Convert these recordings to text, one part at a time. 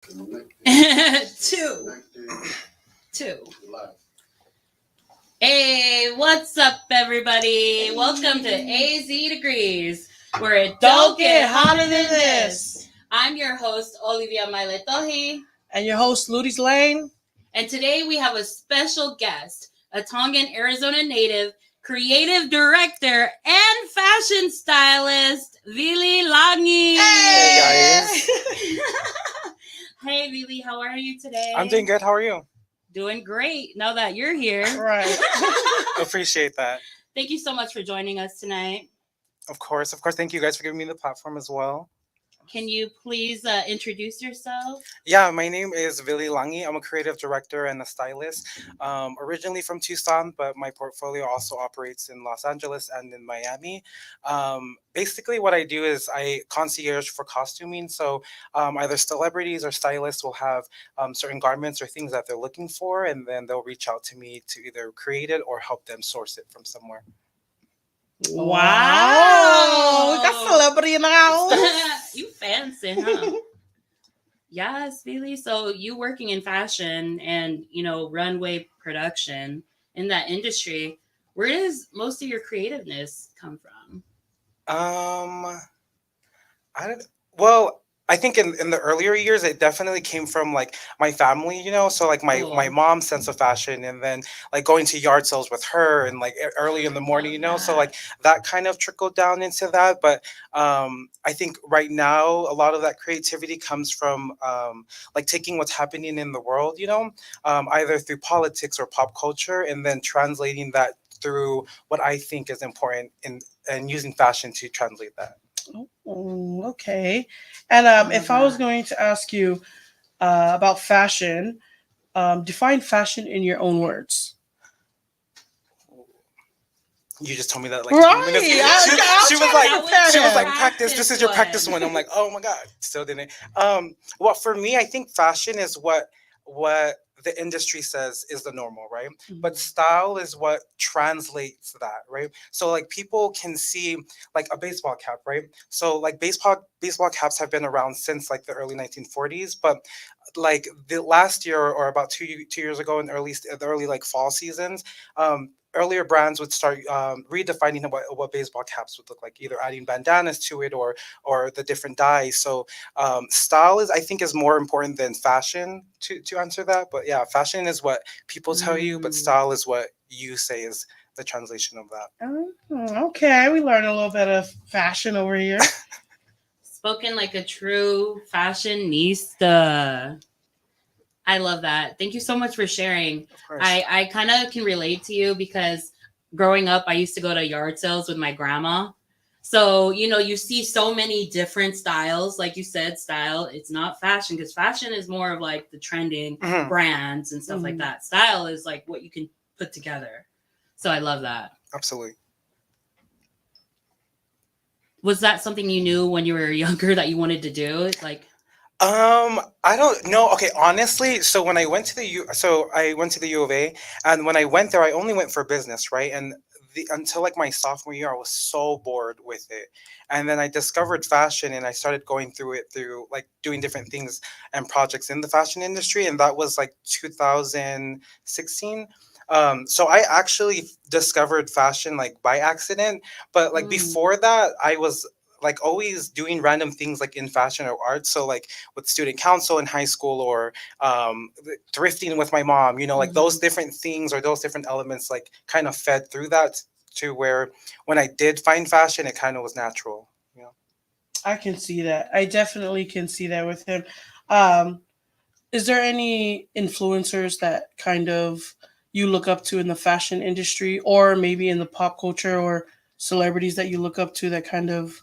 Two. Two. Hey, what's up, everybody? Welcome to AZ Degreez, where it don't get hotter than this. I'm your host, Olivia Mailetoji. And your host, Ludis Lane. And today we have a special guest, a Tongan, Arizona native, creative director, and fashion stylist, Vili Langi. Hey guys. Hey, Vili, how are you today? I'm doing good. How are you? Doing great now that you're here. Right. Appreciate that. Thank you so much for joining us tonight. Of course. Thank you guys for giving me the platform as well. Can you please introduce yourself? Yeah, my name is Vili Langi. I'm a creative director and a stylist. Originally from Tucson, but my portfolio also operates in Los Angeles and in Miami. Basically, what I do is I concierge for costuming. So either celebrities or stylists will have certain garments or things that they're looking for, and then they'll reach out to me to either create it or help them source it from somewhere. Wow. We got celebrity in the house. You fancy, huh? Yes, Vili. So you working in fashion and, runway production in that industry, where does most of your creativeness come from? I don't. Well, I think in the earlier years, it definitely came from like my family, So like my Cool. mom's sense of fashion, and then like going to yard sales with her, and like early in the morning, So like that kind of trickled down into that. But I think right now a lot of that creativity comes from like taking what's happening in the world, either through politics or pop culture, and then translating that through what I think is important and using fashion to translate that. Oh, okay. And if I was going to ask you about fashion, define fashion in your own words. You just told me that like Right. 2 minutes. She was like, practice. This is your practice one. I'm like, oh my god, still didn't. Well, for me, I think fashion is what the industry says is the normal, right? Mm-hmm. But style is what translates that, right? So like people can see like a baseball cap, right? So like baseball caps have been around since like the early 1940s, but like the last year or about 2 years ago in the early like fall seasons, earlier brands would start redefining what baseball caps would look like, either adding bandanas to it or the different dyes. So style is, I think, is more important than fashion to answer that. But yeah, fashion is what people tell you, but style is what you say is the translation of that. Okay, we learned a little bit of fashion over here. Spoken like a true fashionista. I love that. Thank you so much for sharing. I kind of can relate to you because growing up, I used to go to yard sales with my grandma. So, you see so many different styles. Like you said, style, it's not fashion, because fashion is more of like the trending brands and stuff like that. Style is like what you can put together. So I love that. Absolutely. Was that something you knew when you were younger that you wanted to do? Like, I don't know. Okay, honestly, so when I went to I went to the U of A, and when I went there, I only went for business, right? And until like my sophomore year, I was so bored with it, and then I discovered fashion, and I started going through it through like doing different things and projects in the fashion industry, and that was like 2016. So I actually discovered fashion like by accident, but like before that, I was like always doing random things like in fashion or art. So like with student council in high school, or thrifting with my mom, like those different things or those different elements like kind of fed through that to where when I did find fashion, it kind of was natural. I can see that. I definitely can see that with him. Um, is there any influencers that kind of you look up to in the fashion industry, or maybe in the pop culture, or celebrities that you look up to that kind of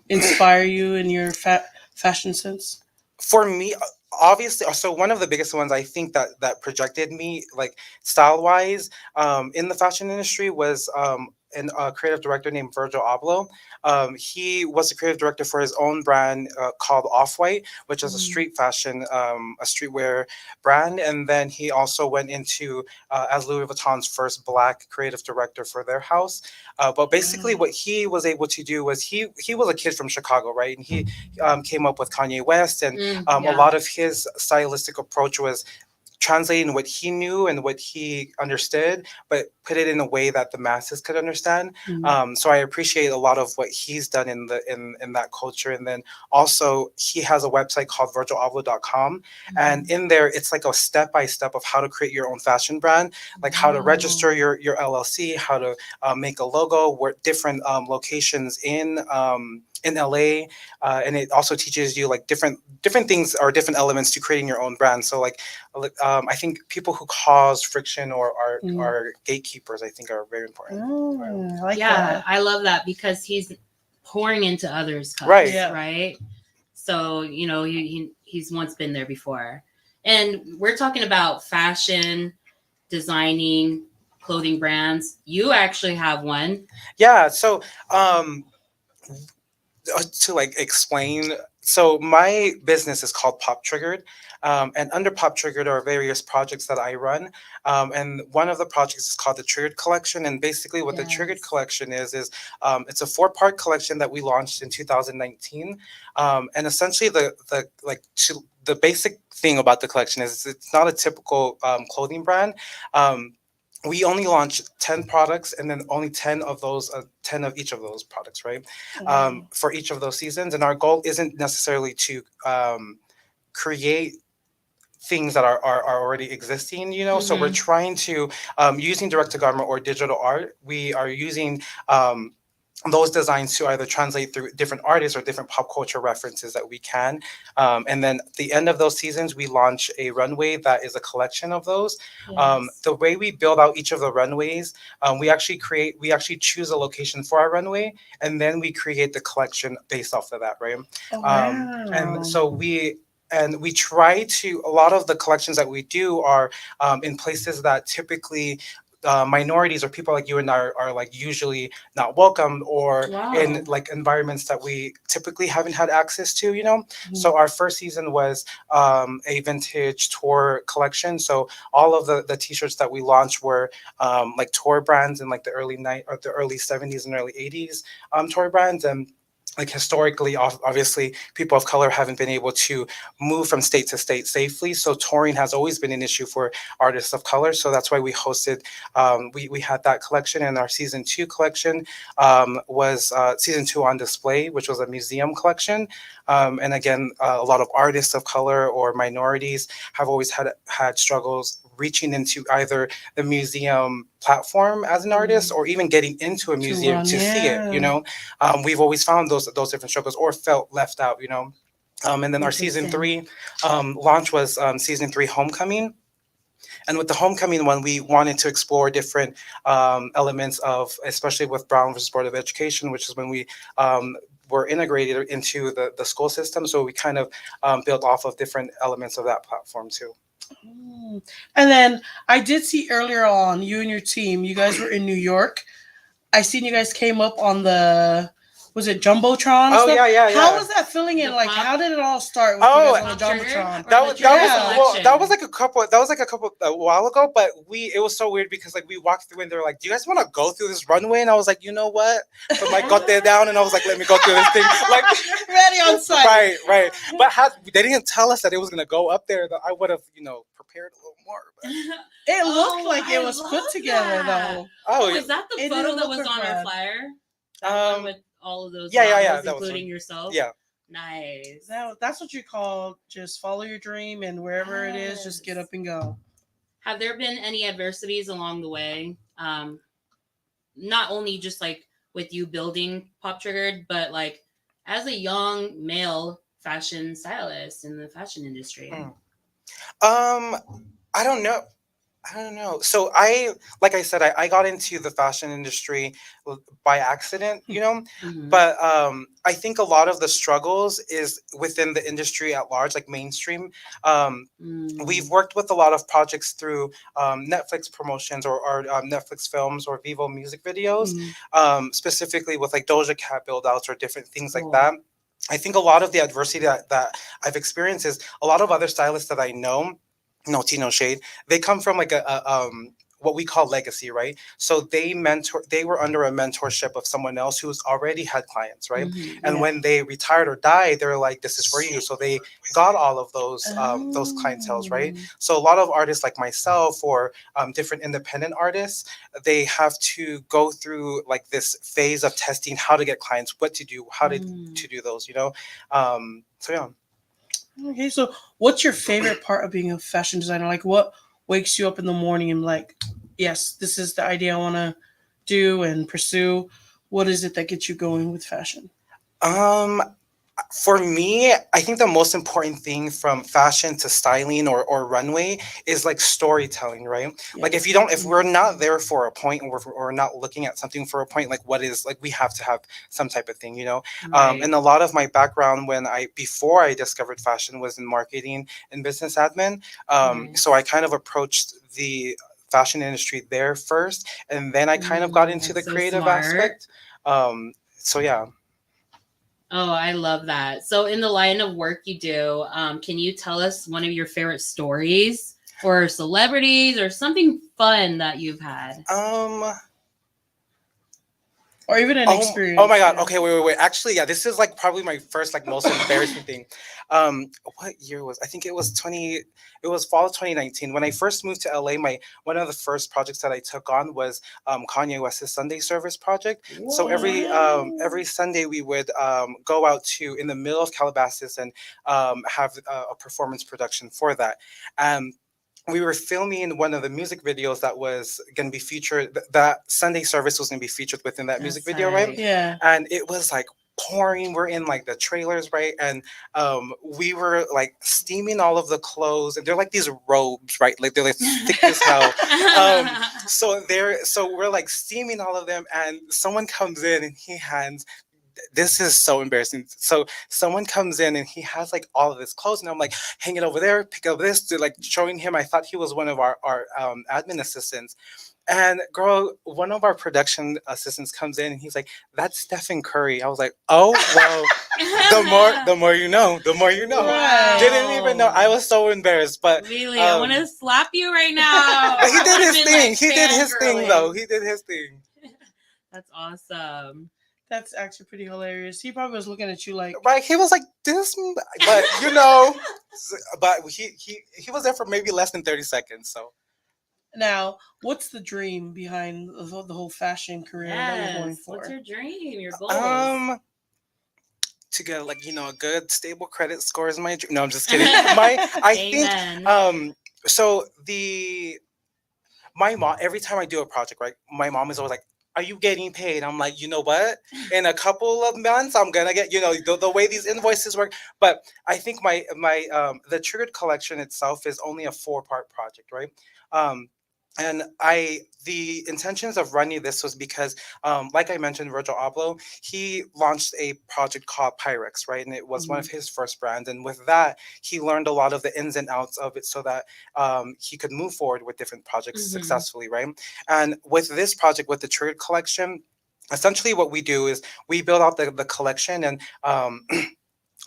inspire you in your fashion sense? For me, obviously, so one of the biggest ones I think that projected me like style wise in the fashion industry was a creative director named Virgil Abloh. He was the creative director for his own brand called Off White, which is a street fashion, a streetwear brand. And then he also went into as Louis Vuitton's first Black creative director for their house. But basically, what he was able to do was he was a kid from Chicago, right? And he came up with Kanye West, and a lot of his stylistic approach was translating what he knew and what he understood, but put it in a way that the masses could understand. So I appreciate a lot of what he's done in that culture. And then also he has a website called virgilavlo.com, and in there it's like a step by step of how to create your own fashion brand, like how to register your LLC, how to make a logo, what different locations in LA, and it also teaches you like different things or different elements to creating your own brand. So like I think people who cause friction or are gatekeepers, I think, are very important. I like that. I love that because he's pouring into others' cups, Right. right? So he's once been there before, and we're talking about fashion, designing, clothing brands. You actually have one. Yeah. So to like explain, so my business is called Poptriggered, and under Poptriggered are various projects that I run, and one of the projects is called the Triggered Collection. And basically what the Triggered Collection is it's a 4-part collection that we launched in 2019, and essentially the basic thing about the collection is it's not a typical clothing brand. We only launch 10 products, and then only 10 of those, 10 of each of those products, right? For each of those seasons. And our goal isn't necessarily to create things that are already existing, So we're trying to, using direct to garment or digital art, we are using those designs to either translate through different artists or different pop culture references that we can. And then at the end of those seasons, we launch a runway that is a collection of those. The way we build out each of the runways, we actually choose a location for our runway, and then we create the collection based off of that, right? And so we try to, a lot of the collections that we do are in places that typically minorities or people like you and I are like usually not welcome, or in like environments that we typically haven't had access to. So our first season was a vintage tour collection. So all of the t-shirts that we launched were like tour brands in like the early 70s and early 80s tour brands. And like historically, obviously, people of color haven't been able to move from state to state safely. So touring has always been an issue for artists of color. So that's why we hosted, we had that collection. And our season 2 collection was season 2 on display, which was a museum collection. And again, a lot of artists of color or minorities have always had struggles reaching into either the museum platform as an artist or even getting into a museum to see it. We've always found those different struggles or felt left out. And then our season 3 launch was season 3 Homecoming. And with the Homecoming one, we wanted to explore different elements of, especially with Brown versus Board of Education, which is when we were integrated into the school system. So we kind of built off of different elements of that platform too. And then I did see earlier on, you and your team, you guys were in New York. I seen you guys came up on was it Jumbotron? Oh, yeah. How was that feeling? And like, how did it all start with you guys on the Jumbotron? That was a while ago, but it was so weird because like we walked through and they're like, "Do you guys want to go through this runway?" And I was like, "You know what?" So like got there down and I was like, "Let me go through this thing." Like ready on site. Right. But they didn't tell us that it was gonna go up there. That I would have, prepared a little more. But. It looked like it was put together though. Oh, is that the photo that was on our flyer? With all of those models, including yourself? Yeah. Nice. That's what you call just follow your dream, and wherever it is, just get up and go. Have there been any adversities along the way? Not only just like with you building Poptriggered, but like as a young male fashion stylist in the fashion industry? I don't know. I don't know. So like I said, I got into the fashion industry by accident, Mhm. but I think a lot of the struggles is within the industry at large, like mainstream. Um, we've Mm. worked with a lot of projects through Netflix promotions or Netflix films or Vivo music videos, Mm. specifically with like Doja Cat build outs or different things like Cool. that. I think a lot of the adversity that I've experienced is a lot of other stylists that I know, no tea, no shade, they come from like a what we call legacy, right? So they were under a mentorship of someone else who's already had clients, right? Mhm. And Yeah. when they retired or died, they're like, this is for you. So they got all of those clientels, right? Oh. So a lot of artists like myself or different independent artists, they have to go through like this phase of testing how to get clients, what to do, how Mm. to do those, so yeah. Okay, so what's your favorite part of being a fashion designer? Like, what wakes you up in the morning and like, yes, this is the idea I want to do and pursue? What is it that gets you going with fashion? Um, for me, I think the most important thing from fashion to styling or runway is like storytelling, right? Yeah. Like if Mm. we're not there for a point, or if we're not looking at something for a point, like what is like we have to have some type of thing. Right. And a lot of my background before I discovered fashion was in marketing and business admin. So I Nice. kind of approached the fashion industry there first, and then I kind of got Mm, into the that's so creative smart. aspect. So yeah. Oh, I love that. So, in the line of work you do, can you tell us one of your favorite stories or celebrities or something fun that you've had? Um, Or even an oh my experience. God. Yeah. Okay, wait. Actually, yeah, this is like probably my first like most embarrassing thing. What year was? I think it was 20. It was fall of 2019 when I first moved to LA. My One of the first projects that I took on was Kanye West's Sunday Service project. So Whoa. every Sunday we would go out to in the middle of Calabasas and have a performance production for that. Um, we were filming one of the music videos that was going to be featured. That Sunday service was going to be featured within that music That's video, right? tight. Yeah. And it was like pouring. We're in like the trailers, right? And we were like steaming all of the clothes, and they're like these robes, right? Like they're like thick as hell. So we're like steaming all of them, and someone comes in and he hands, this is so embarrassing. So someone comes in and he has like all of his clothes, and I'm like, hang it over there, pick up this, to like showing him. I thought he was one of our admin assistants. And girl, one of our production assistants comes in and he's like, "That's Stephen Curry." I was like, "Oh well." The more you know, the more you know. Right. Didn't even know. I Wow. was so embarrassed, but Really, I want um, to slap you right now. but he I did would have his been thing. like He did his thing though. fangirling. He did his thing. That's awesome. That's actually pretty hilarious. He probably was looking at you like, Right? He was like this, but you know, but he was there for maybe less than 30 seconds. So now, what's the dream behind the whole fashion career that you're going Yes. What's for? your dream? Your goals? um. To get like a good stable credit score is my dream. No, I'm just kidding. My I think Amen. so the my mom, every time I do a project, right, my mom is always like, "Are you getting paid?" I'm like, you know what? In a couple of months, I'm gonna get, the way these invoices work. But I think my the Triggered collection itself is only a 4-part project, right? Um, and the intentions of running this was because, like I mentioned, Virgil Abloh, he launched a project called Pyrex, right? And it was one Mhm. of his first brands. And with that, he learned a lot of the ins and outs of it so that he could move forward with different projects Hmm. successfully, right? And with this project, with the Triggered collection, essentially what we do is we build out the collection, and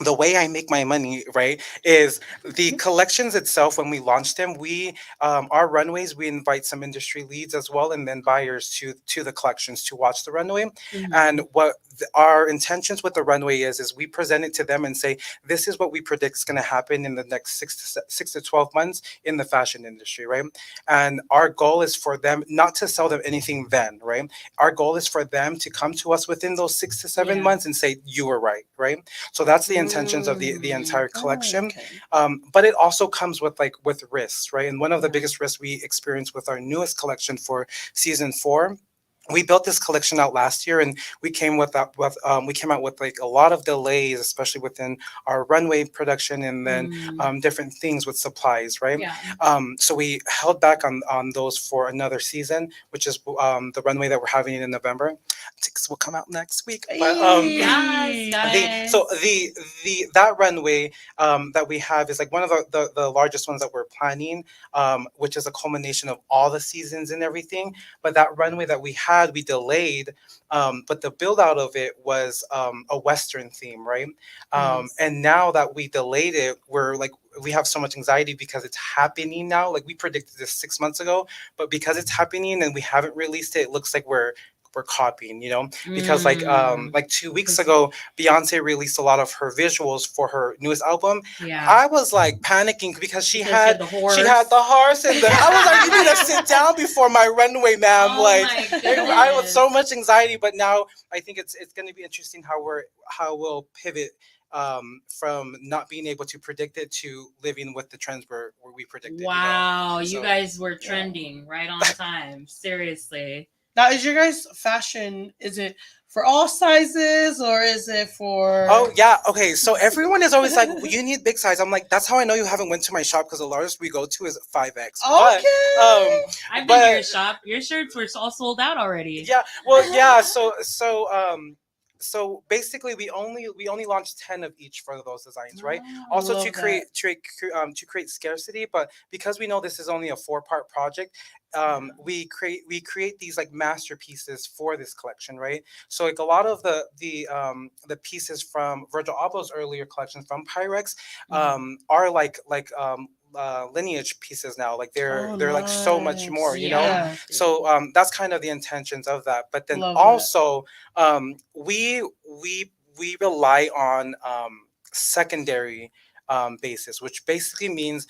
the way I make my money, right, is the collections itself. When we launch them, we our runways, we invite some industry leads as well, and then buyers to the collections to watch the runway. And Hmm. what our intentions with the runway is we present it to them and say, this is what we predict is going to happen in the next 6 to 12 months in the fashion industry, right? And our goal is for them not to sell them anything then, right? Our goal is for them to come to us within those 6 to 7 Yeah. months and say, you were right, right? So that's the intentions of the Mm. entire Oh, collection. okay. But it also comes with risks, right? And one of the Yeah. biggest risks we experienced with our newest collection for season 4 we built this collection out last year, and we came out with like a lot of delays, especially within our runway production, and then different things with supplies, right? Yeah. So we held back on those for another season, which is the runway that we're having in November. Tickets will come out next week. But Yes, guys. the that runway that we have is like one of the largest ones that we're planning, which is a culmination of all the seasons and everything. But that runway that we had, we delayed, but the build out of it was a Western theme, right? Nice. And now that we delayed it, we're like, we have so much anxiety because it's happening now. Like we predicted this 6 months ago, but because it's happening and we haven't released it, it looks like we're copying, you know, because like 2 weeks ago, Beyonce released a lot of her visuals for her newest album. Yeah. I was like panicking because she had the horse. And I was like, you need to sit down before my runway, ma'am. Oh like my I was so much anxiety, but now I think it's going to be interesting how we'll pivot from not being able to predict it to living with the trends where we predicted. Wow, you know? you guys were trending right on time. Seriously. Now, is your guys' fashion, is it for all sizes or is it for... Oh, yeah. Okay. So everyone is always like, well, you need big size. I'm like, that's how I know you haven't went to my shop, because the largest we go to is 5X. Okay. I've been to your shop. Your shirts were all sold out already. Yeah. Well, yeah. So basically, we only launched 10 of each for those designs, right? Also to create scarcity, but because we know this is only a 4-part project, we create these like masterpieces for this collection, right? So like a lot of the pieces from Virgil Abloh's earlier collections from Pyrex are like lineage pieces now. Like they're like so much more, you know. So that's kind of the intentions of that. But then also we rely on secondary basis, which basically means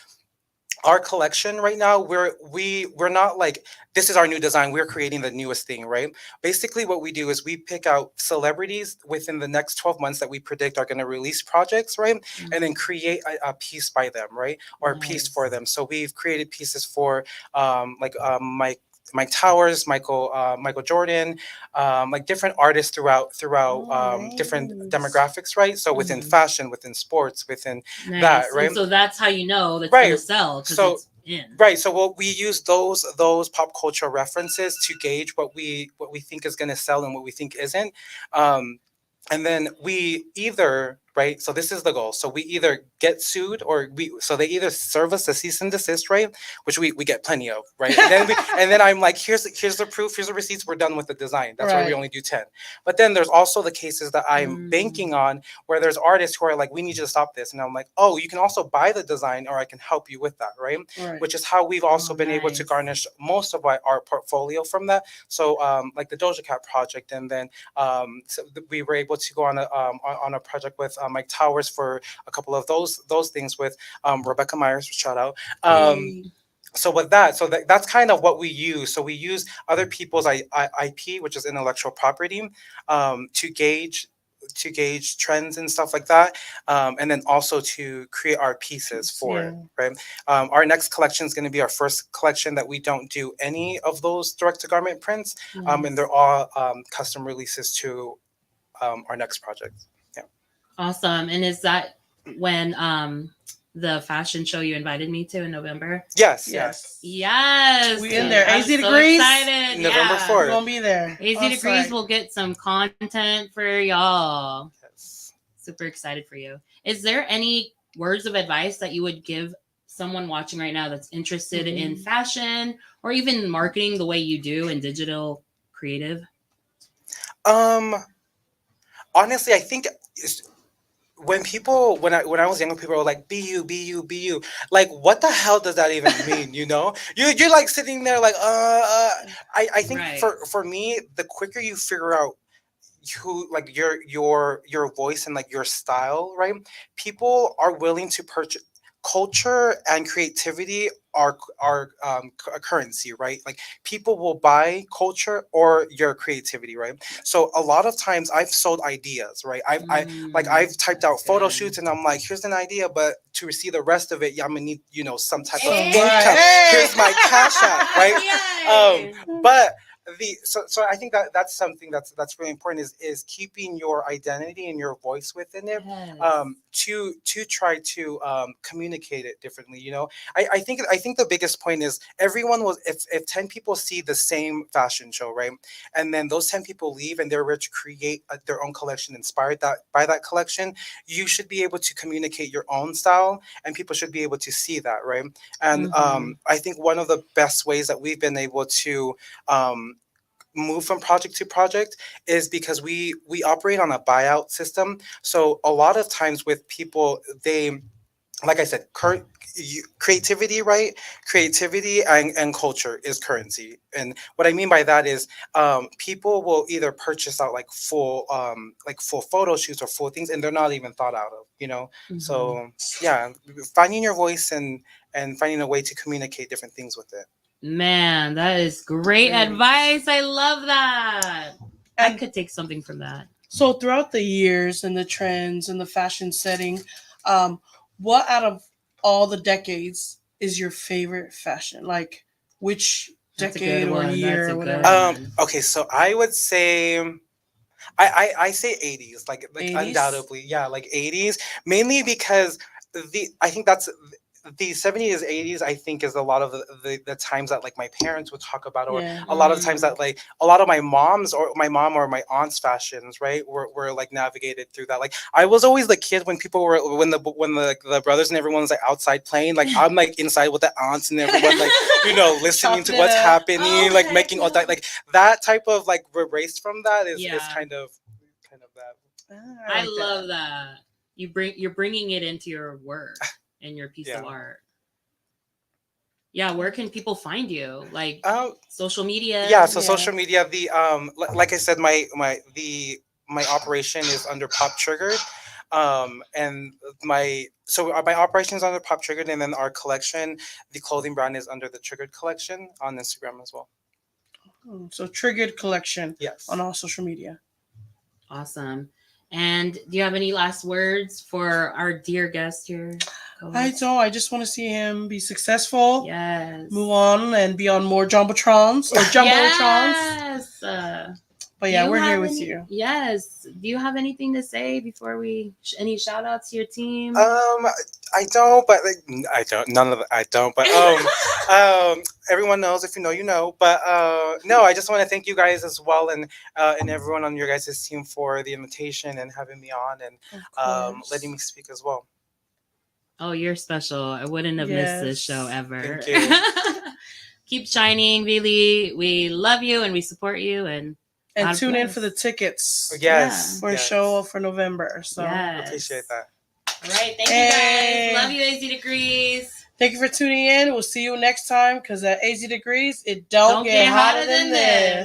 our collection right now, we're not like, this is our new design, we're creating the newest thing, right? Basically what we do is we pick out celebrities within the next 12 months that we predict are going to release projects, right? And then create a piece by them, right? Or a piece for them. So we've created pieces for Mike Towers, Michael Jordan, like different artists throughout different demographics, right? So within fashion, within sports, within that, right? And so that's how you know that's going to sell. So it's in. Right. So what we use those pop culture references to gauge what we think is going to sell and what we think isn't. And then we either, right? So this is the goal. So we either get sued or so they either serve us a cease and desist, right? Which we get plenty of, right? And then I'm like, here's the proof, here's the receipts, we're done with the design. That's why we only do 10. But then there's also the cases that I'm banking on where there's artists who are like, we need you to stop this. And I'm like, oh, you can also buy the design or I can help you with that, right? Which is how we've also been able to garnish most of our portfolio from that. So like the Doja Cat project, and then so we were able to go on a project with Mike Towers for a couple of those things with Rebecca Myers, shout out. So with that, that's kind of what we use. So we use other people's IP, which is intellectual property, to gauge trends and stuff like that, and then also to create our pieces for it, right? Our next collection is going to be our first collection that we don't do any of those direct to garment prints, and they're all custom releases to our next project. Yeah. Awesome. And is that when the fashion show you invited me to in November? Yes. We in there. AZ Degreez. So excited. November 4th. We're gonna be there. AZ Degreez will get some content for y'all. Yes. Super excited for you. Is there any words of advice that you would give someone watching right now that's interested in fashion or even marketing the way you do in digital creative? Honestly, I think when I was younger, people were like, be you. Like, what the hell does that even mean? You know, you're like sitting there like, I think for me, the quicker you figure out who, like, your voice and like your style, right? People are willing to purchase. Culture and creativity are a currency, right? Like people will buy culture or your creativity, right? So a lot of times I've sold ideas, right? I've typed out photo shoots and I'm like, here's an idea, but to see the rest of it, I'm gonna need some type of income. Here's my cash app, right? But so I think that's something that's really important is keeping your identity and your voice within it, Yes. to try to communicate it differently. I think the biggest point is everyone was, if 10 people see the same fashion show, right, and then those 10 people leave and they're ready to create their own collection inspired by that collection, you should be able to communicate your own style, and people should be able to see that, right? And Mhm. I think one of the best ways that we've been able to move from project to project is because we operate on a buyout system. So a lot of times with people, they, like I said, creativity, right? Creativity and culture is currency. And what I mean by that is, people will either purchase out like full photo shoots or full things, and they're not even thought out of, Mhm. So yeah, finding your voice and finding a way to communicate different things with it. Man, that is great Great. advice. I love that. I And could take something from that. so throughout the years and the trends and the fashion setting, um, what out of all the decades is your favorite fashion? Like which That's a decade good or one. year That's or a good whatever? one. Okay, so I would say I say 80s, like 80s? undoubtedly, yeah, like 80s, mainly because I think that's the 70s, 80s, I think is a lot of the times that like my parents would talk about, or Yeah. a lot of times Mm. that like a lot of my mom or my aunt's fashions, right, were like navigated through that. Like I was always the kid when people were when the brothers and everyone's like outside playing, like I'm like inside with the aunts and everyone, like listening to Chopping it what's up. happening, Oh, like heck making all that, no. like that type of like erased from that is Yeah. kind of that. Ah, I I like love that. that. You're bringing it into your work and your piece of Yeah. art. Yeah, where can people find you? Like Um, social media? yeah. So Yeah. social media, like I said, my operation is under Poptriggered, and my operation is under Poptriggered, and then our collection, the clothing brand is under the Triggered collection on Instagram as well. So Triggered Collection on Yes. all social media. Awesome. And do you have any last words for our dear guest here? I don't. I just want to see him be successful, Yes. move on, and be on more Jumbotrons or Jumbotrons. Yes. But Do yeah, you we're here have with any? you. Yes. Do you have anything to say before we? Any shout outs to your team? I don't, but like, I don't. None of the, I don't, but everyone knows. If you know, you know. But no, I just want to thank you guys as well, and everyone on your guys' team for the invitation and having me on, and Of course. letting me speak as well. Oh, you're special. I wouldn't have missed this show Yes. ever. Thank you. Keep shining, really. We love you and we support you. And And God tune in bless. for the tickets Yes, for a yes. show for November. So Yes. Appreciate that. All right. Thank Hey. you guys. Love you, AZ Degreez. thank you for tuning in. We'll see you next time because at AZ Degrees, it don't get hotter than this.